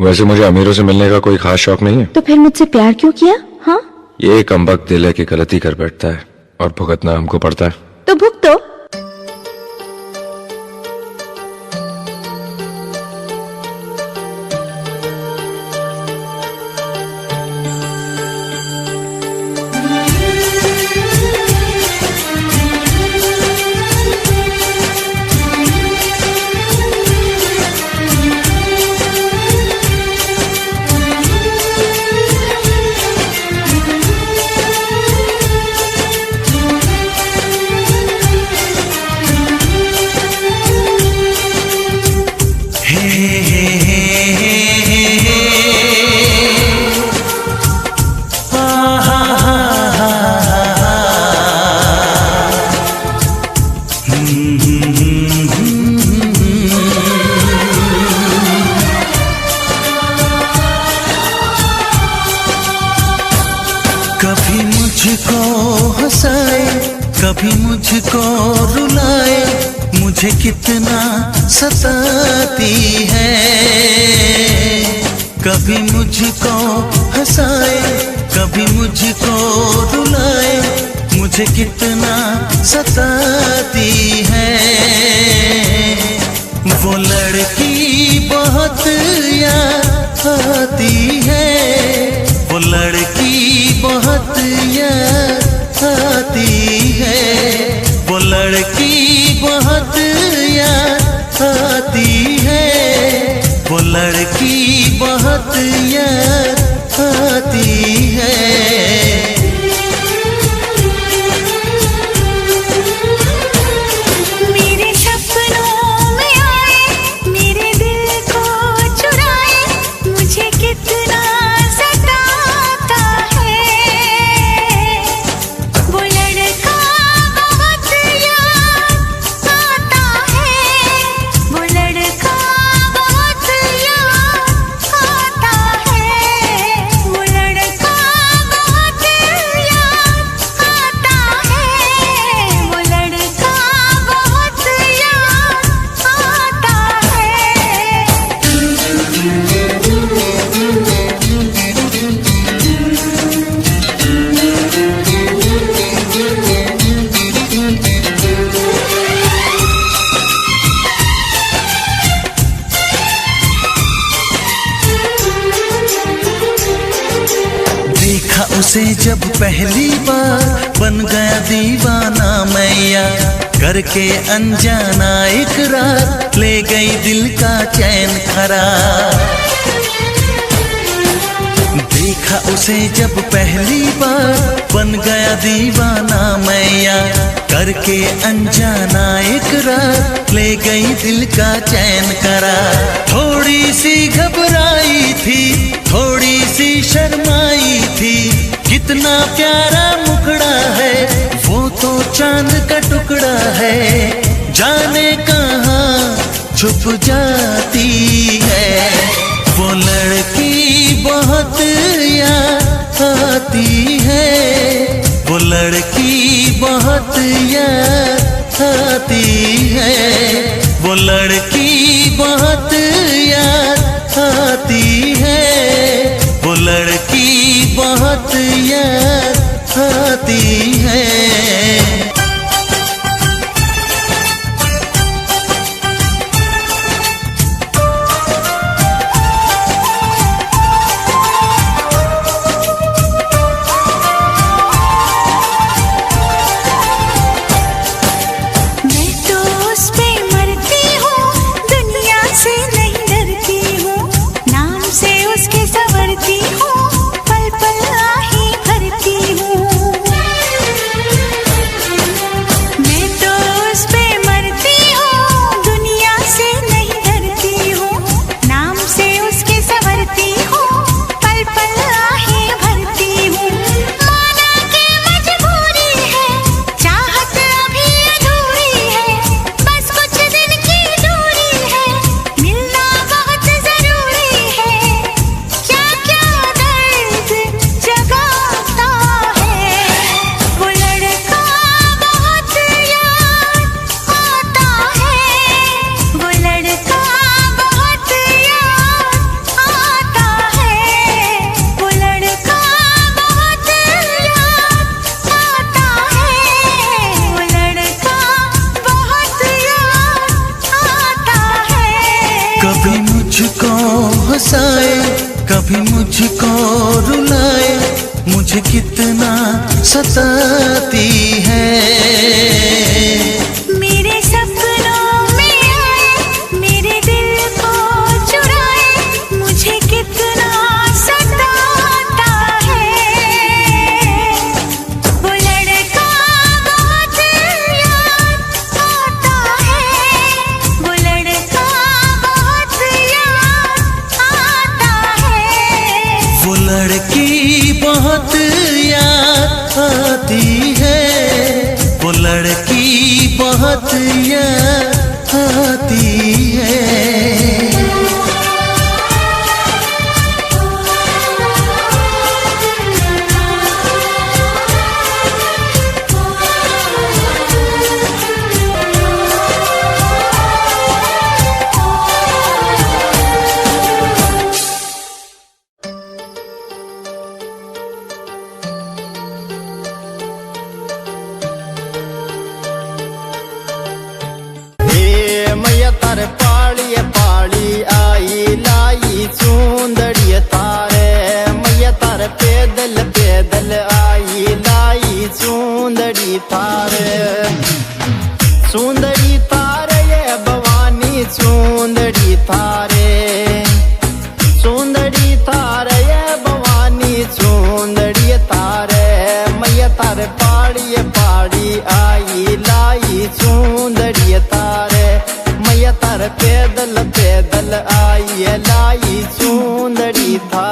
वैसे मुझे अमीरों से मिलने का कोई खास शौक नहीं है। तो फिर मुझसे प्यार क्यों किया? हाँ, ये कमबख्त दिल है कि गलती कर बैठता है और भुगतना हमको पड़ता है। तो भुगतो। कभी मुझको हंसाए, कभी मुझको रुलाए, मुझे कितना सताती है। कभी मुझको हंसाए, कभी मुझको रुलाए, मुझे कितना सताती है। वो लड़की बहुत याद आती है, वो लड़की बहुत याद आती है, वो लड़की बहुत याद आती है, वो लड़की बहुत याद आती है। उसे जब पहली बार बन गया दीवाना मैया, करके अनजाना इकरार ले गई दिल का चैन करार। देखा उसे जब पहली बार बन गया दीवाना मैया, करके अनजाना इकरार ले गई दिल का चैन करार। थोड़ी सी घबराई थी, थोड़ी सी शर्माई थी, कितना प्यारा मुखड़ा है, वो तो चांद का टुकड़ा है, जाने कहाँ छुप जाती है। वो लड़की बहुत याद आती है, वो लड़की बहुत याद आती है, वो लड़की बहुत याद आती है, वो लड़की बहुत याद आती है। नाम से उसके संवरती हूँ, पल पल आही भरती हंसाए, कभी मुझको रुलाए, मुझे कितना सताती है। मेरे सपनों में आए, मेरे दिल को चुराए, मुझे कितना सताता है। वो लड़का बहुत याद आता है, वो लड़का बहुत याद आता है। वो लड़की बहुत याद आती है, वो लड़की बहुत याद आती है। तारे पालिए पाली आई लाई सुंदरिय तारे, मैया तारे पैदल पैदल आई लाई सुंदरी तारे। सुंदरी तारे ये भवानी सुंदरी तारे, सुंदरी तारे ये भवानी सुंदरी तारे। मैया तारे पालिए पाली आई लाई सुंदरी तारे, मैया तारे पैदल पैदल आई लाई सुंदरी था।